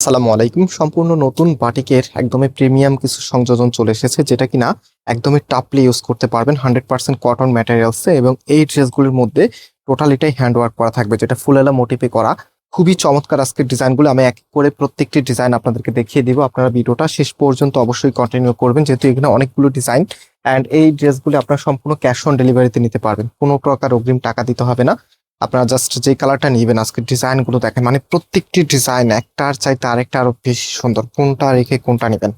আসসালামু আলাইকুম। সম্পূর্ণ নতুন বাটিকের একদমই প্রিমিয়াম কিছু সংযোজন চলে এসেছে, যেটা কিনা একদমই টাফলি ইউজ করতে পারবেন 100% কটন ম্যাটেরিয়ালসে। এবং এই ড্রেসগুলির মধ্যে টোটালিটাই হ্যান্ড ওয়ার্ক করা থাকবে, যেটা ফুলেলা মোটিভে করা। খুবই চমৎকার আজকের ডিজাইনগুলো আমি এক করে প্রত্যেকটি ডিজাইন আপনাদেরকে দেখিয়ে দিব। আপনারা ভিডিওটা শেষ পর্যন্ত অবশ্যই কন্টিনিউ করবেন, যেহেতু এখানে অনেকগুলো ডিজাইন। অ্যান্ড এই ড্রেসগুলি আপনারা সম্পূর্ণ ক্যাশ অন ডেলিভারিতে নিতে পারবেন, কোনো প্রকার অগ্রিম টাকা দিতে হবে না। আপনারা জাস্ট যে কালারটা নিবেন, আজকে ডিজাইন গুলো দেখেন, মানে প্রত্যেকটি ডিজাইন একটার চাইতে আরেকটা আরো বেশি সুন্দর। কোনটা রেখে কোনটা নিবেন,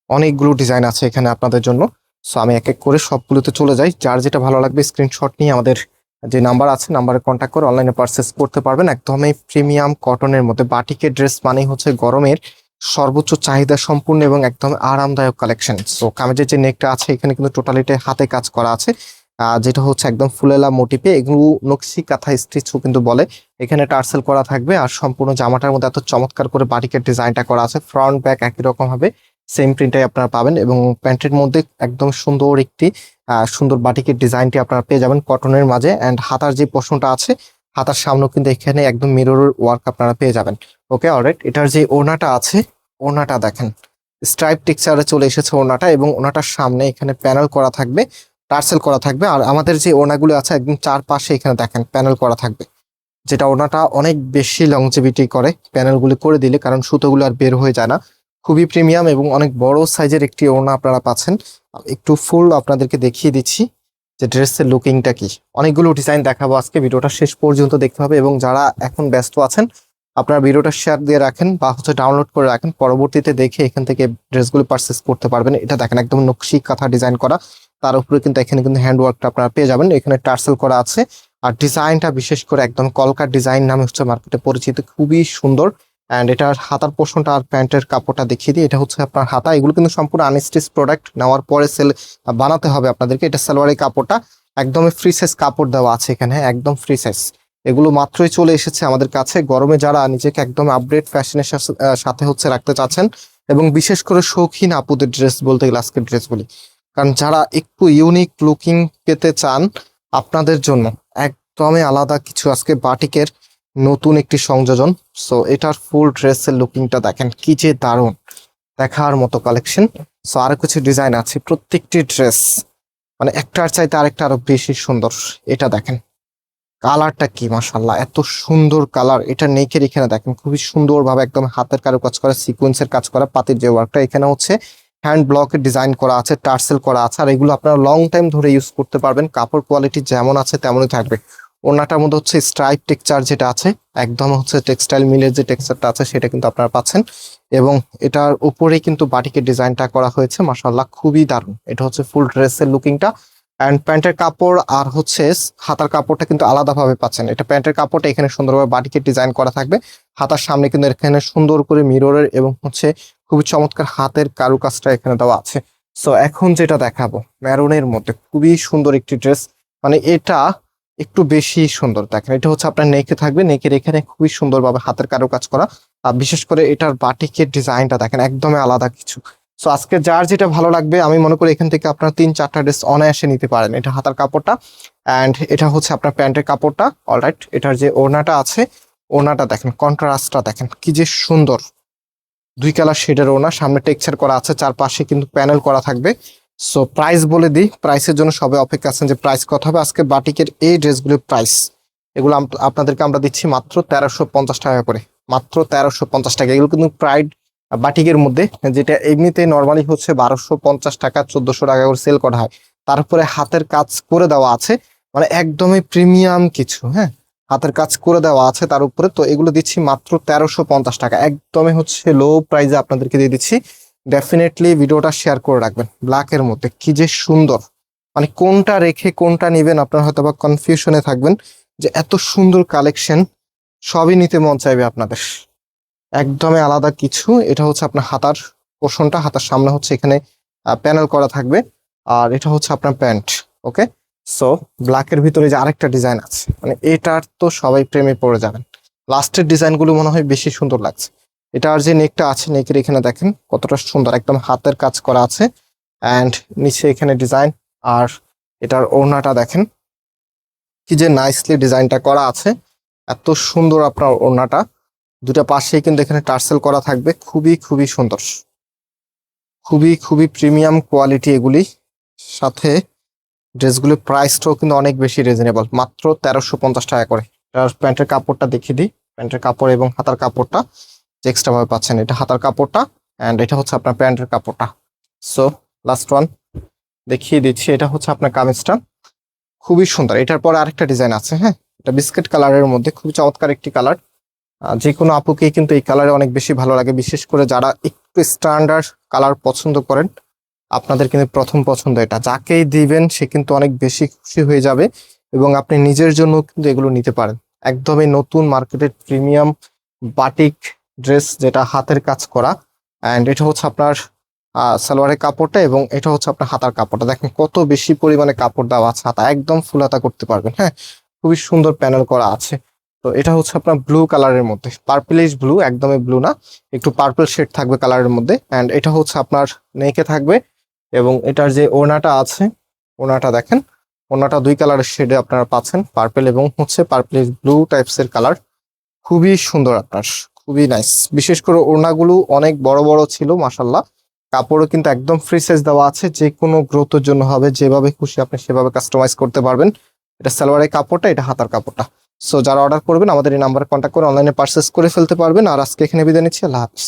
অনেকগুলো ডিজাইন আছে এখানে আপনাদের জন্য। সো আমি এক এক করে সবগুলোতে চলে যাই। যার যেটা ভালো লাগবে স্ক্রিনশট নিয়ে আমাদের যে নাম্বার আছে, নাম্বারে কন্ট্যাক্ট করে অনলাইনে পারচেস করতে পারবেন। একদমই প্রিমিয়াম কটনের মধ্যে বাটিকের ড্রেস মানেই হচ্ছে গরমের সর্বোচ্চ চাহিদা সম্পূর্ণ এবং একদম আরামদায়ক কালেকশন। সো কামিজের যে নেকটা আছে এখানে কিন্তু টোটালিটা হাতে কাজ করা আছে, যেটা হচ্ছে একদম ফুলেলা মোটিভে। এগুলো নকশি কাঁথা স্টিচও কিন্তু বলে। এখানে টার্সেল করা থাকবে, আর সম্পূর্ণ জামাটার মধ্যে এত চমৎকার করে বাটিকের ডিজাইনটা করা আছে। ফ্রন্ট ব্যাক একই রকম হবে, সেম প্রিন্টাই আপনারা পাবেন। এবং প্যান্টের মধ্যে একদম সুন্দর একটি সুন্দর বাটিকের ডিজাইনটি আপনারা পেয়ে যাবেন কটনের মাঝে। অ্যান্ড হাতার যে পোর্শনটা আছে, হাতার সামনেও কিন্তু এখানে একদম মিরর ওয়ার্ক আপনারা পেয়ে যাবেন। ওকে, অলরাইট। এটার যে ওড়নাটা আছে, ওড়নাটা দেখেন স্ট্রাইপ টেক্সচারে চলে এসেছে ওড়নাটা, এবং ওড়নাটার সামনে এখানে প্যানেল করা থাকবে, টার্সেল করা থাকবে। আর আমাদের যে ওড়নাগুলো আছে একদম চারপাশে এখানে দেখেন প্যানেল করা থাকবে, যেটা ওড়নাটা অনেক বেশি লংজিভিটি করে প্যানেলগুলি করে দিলে, কারণ সুতোগুলো আর বের হয়ে যায় না। খুবই প্রিমিয়াম এবং অনেক বড় সাইজের একটি ওড়না আপনারা পাচ্ছেন। একটু ফুল আপনাদেরকে দেখিয়ে দিচ্ছি যে ড্রেসের লুকিংটা কি। অনেকগুলো ডিজাইন দেখাবো আজকে, ভিডিওটা শেষ পর্যন্ত দেখতে হবে। এবং যারা এখন ব্যস্ত আছেন, আপনারা ভিডিওটা শেয়ার দিয়ে রাখেন বা হচ্ছে ডাউনলোড করে রাখেন, পরবর্তীতে দেখে এখান থেকে ড্রেসগুলো পারচেস করতে পারবেন। এটা দেখেন একদম নকশি কাঁথা ডিজাইন করা, তার উপরে কিন্তু এখানে কিন্তু হ্যান্ড ওয়ার্কটা আপনারা পেয়ে যাবেন। এখানে টার্সেল করা আছে, আর ডিজাইনটা বিশেষ করে একদম কলকার ডিজাইন নামে হচ্ছে মার্কেটে পরিচিত, খুবই সুন্দর। অ্যান্ড এটার হাতার পোর্শনটা আর প্যান্টের কাপড়টা দেখিয়ে দিই। এটা হচ্ছে আপনার হাতা, এগুলো কিন্তু সম্পূর্ণ আনস্টিচ প্রোডাক্ট, নেওয়ার পরে সেল বানাতে হবে আপনাদেরকে। এটা সালোয়ারের কাপড়টা একদমই ফ্রি সাইজ কাপড় দেওয়া আছে এখানে, একদম ফ্রি সাইজ। এগুলো মাত্রই চলে এসেছে আমাদের কাছে। গরমে যারা নিজেকে একদম আপডেট ফ্যাশনের সাথে হচ্ছে রাখতে চাচ্ছেন, এবং বিশেষ করে শৌখিন আপুদের ড্রেস বলতে গেলে আজকের ড্রেসগুলি, কারণ যারা একটু ইউনিক লুকিং পেতে চান, আপনাদের জন্য একদমই আলাদা কিছু আজকে বাটিকের নতুন একটি সংযোজন। সো এটার ফুল ড্রেসের লুকিংটা দেখেন কি যে দারুণ, দেখার মতো কালেকশন। সো আরো কিছু ডিজাইন আছে, প্রত্যেকটি ড্রেস মানে একটার চাইতে আরেকটা আরো বেশি সুন্দর। এটা দেখেন কালারটা কি, মাশাআল্লাহ এত সুন্দর কালার। এটা নেকের এখানে দেখেন খুবই সুন্দর ভাবে একদম হাতের কারু কাজ করা, সিকোয়েন্সের কাজ করা, পাতির যে ওয়ার্কটা এখানে হচ্ছে হ্যান্ড ব্লকের ডিজাইন করা আছে, টার্সেল করা আছে। আর এগুলো আপনারা লং টাইম ধরে ইউজ করতে পারবেন, কাপড় কোয়ালিটি যেমন আছে তেমনই থাকবে। ওড়নাটার মধ্যে হচ্ছে স্ট্রাইপ টেক্সচার যেটা আছে, একদম হচ্ছে টেক্সটাইল মিলের যে টেক্সচারটা আছে সেটা কিন্তু আপনারা পাচ্ছেন। এবং এটার উপরেই কিন্তু বাটিকের ডিজাইনটা করা হয়েছে, মাশাআল্লাহ খুবই দারুণ। এটা হচ্ছে ফুল ড্রেসের লুকিংটা। অ্যান্ড প্যান্টের কাপড় আর হচ্ছে হাতার কাপড়টা কিন্তু আলাদাভাবে পাচ্ছেন। এটা প্যান্টের কাপড়টা এখানে সুন্দরভাবে বাটিকের ডিজাইন করা থাকবে, হাতার সামনে কিন্তু এখানে সুন্দর করে মিররের এবং হচ্ছে খুবই চমৎকার হাতের কারুকাজটা এখানে দেওয়া আছে। সো এখন যেটা দেখাবো ম্যারুনের মধ্যে খুবই সুন্দর একটি ড্রেস, মানে এটা একটু বেশি সুন্দর। দেখেন এটা হচ্ছে আপনার নেকে থাকবে, নেকের এখানে খুবই সুন্দরভাবে হাতের কারুকাজ করা। আর বিশেষ করে এটার বাটিকের ডিজাইনটা দেখেন একদমই আলাদা কিছু। সো আজকে যার যেটা ভালো লাগবে, আমি মনে করি এখান থেকে আপনার 3-4টা ড্রেস অনায়াসে নিতে পারেন। এটা হাতার কাপড়টা, অ্যান্ড এটা হচ্ছে আপনার প্যান্টের কাপড়টা। অলরাইট, এটার যে ওড়নাটা আছে, ওড়নাটা দেখেন কন্ট্রাস্টটা দেখেন কি যে সুন্দর। 2 কালার শেডের ওড়না, সামনে টেক্সচার করা আছে, চারপাশে কিন্তু প্যানেল করা থাকবে। সো প্রাইস বলে দিই, প্রাইসের জন্য সবাই অপেক্ষা আছেন যে প্রাইস কত হবে। আজকে বাটিকের এই ড্রেসগুলোর প্রাইস, এগুলো আপনাদেরকে আমরা দিচ্ছি মাত্র 1350 টাকা করে, মাত্র 1350 টাকা। এগুলো কিন্তু প্রাইড বাটিকের মধ্যে, যেটা এমনিতে নর্মালি হচ্ছে 1250 টাকা 1400 টাকা করে সেল করা হয়, তারপরে হাতের কাজ করে দেওয়া আছে, মানে একদমই প্রিমিয়াম কিছু। হ্যাঁ, হাতের কাজ করে দেওয়া আছে তার উপরে। তো এগুলো দিচ্ছি মাত্র 1350 টাকা, একদমই হচ্ছে লো প্রাইসে আপনাদেরকে দিয়ে দিচ্ছি। ডেফিনেটলি ভিডিওটা শেয়ার করে রাখবেন। ব্ল্যাকের মধ্যে কি যে সুন্দর, মানে কোনটা রেখে কোনটা নিবেন আপনার হয়তো বা কনফিউশনে থাকবেন, যে এত সুন্দর কালেকশন সবই নিতে মন চাইবে আপনাদের। একদমই আলাদা কিছু। এটা হচ্ছে আপনার হাতার পোর্শনটা, হাতার সামনে হচ্ছে এখানে প্যানেল করা থাকবে, আর এটা হচ্ছে আপনার প্যান্ট। ওকে, সো ব্ল্যাকের ভিতরে যে আরেকটা ডিজাইন আছে, মানে এটার তো সবাই প্রেমে পড়ে যাবেন। লাস্টের ডিজাইনগুলো মনে হয় বেশি সুন্দর লাগছে। এটার যে নেকটা আছে, নেকের এখানে দেখেন কতটা সুন্দর, একদম হাতের কাজ করা আছে। অ্যান্ড নিচে এখানে ডিজাইন, আর এটার ওড়নাটা দেখেন কি যে নাইসলি ডিজাইনটা করা আছে, এত সুন্দর আপনার ওড়নাটা। দুটা পাশেই কিন্তু এখানে টার্সেল করা থাকবে, খুবই খুবই সুন্দর, খুবই খুবই প্রিমিয়াম কোয়ালিটি এগুলি। সাথে ড্রেসগুলির প্রাইসটাও কিন্তু অনেক বেশি রিজনেবল, মাত্র 1350 টাকা করে। এটার প্যান্টের কাপড়টা দেখিয়ে দিই, প্যান্টের কাপড় এবং হাতার কাপড়টা এক্সট্রা ভাবে পাচ্ছেন। এটা হাতার কাপড়টা অ্যান্ড এটা হচ্ছে আপনার প্যান্টের কাপড়টা। সো লাস্ট ওয়ান দেখিয়ে দিচ্ছি, এটা হচ্ছে আপনার কামিজটা, খুবই সুন্দর। এটার পরে আরেকটা ডিজাইন আছে, হ্যাঁ, এটা বিস্কিট কালারের মধ্যে খুবই চমৎকার একটি কালার। যে কোনো আপুকেই কিন্তু এই কালারে অনেক বেশি ভালো লাগে, বিশেষ করে যারা একটু স্ট্যান্ডার্ড কালার পছন্দ করেন, আপনাদের কিন্তু প্রথম পছন্দ এটা। যাকেই দিবেন সে কিন্তু অনেক বেশি খুশি হয়ে যাবে এবং আপনি নিজের জন্য কিন্তু এগুলো নিতে পারেন। একদমই নতুন মার্কেটের প্রিমিয়াম বাটিক ড্রেস, যেটা হাতের কাজ করা। অ্যান্ড এটা হচ্ছে আপনার সালোয়ারের কাপড়টা এবং এটা হচ্ছে আপনার হাতার কাপড়টা। দেখেন কত বেশি পরিমাণে কাপড় দেওয়া আছে, হাতা একদম ফুল হাতা করতে পারবেন। হ্যাঁ, খুবই সুন্দর প্যানেল করা আছে। তো এটা হচ্ছে আপনার ব্লু কালারের মধ্যে, পার্পলিশ ব্লু, একদমই ব্লু না, একটু পার্পল শেড থাকবে কালারের মধ্যে। অ্যান্ড এটা হচ্ছে আপনার নেকে থাকবে এবং এটার যে ওড়নাটা আছে, ওড়নাটা দেখেন, ওড়নাটা দুই কালারের শেডে আপনারা পাচ্ছেন, পার্পল এবং হচ্ছে পার্পলিশ ব্লু টাইপসের কালার। খুবই সুন্দর আপনার, খুবই নাইস। বিশেষ করে ওড়নাগুলো অনেক বড় বড় ছিল মাশাল্লাহ। কাপড়ও কিন্তু একদম ফ্রি সাইজ দেওয়া আছে, যে কোনো গ্রোথের জন্য হবে, যেভাবে খুশি আপনি সেভাবে কাস্টমাইজ করতে পারবেন। এটা সালোয়ারের কাপড়টা, এটা হাতার কাপড়টা। সো যারা অর্ডার করবেন আমাদের এই নাম্বারে কন্ট্যাক্ট করে অনলাইনে পারচেস করে ফেলতে পারবেন। আর আজকে এখানে বিদায় নিচ্ছি, আল্লাহ হাফিজ।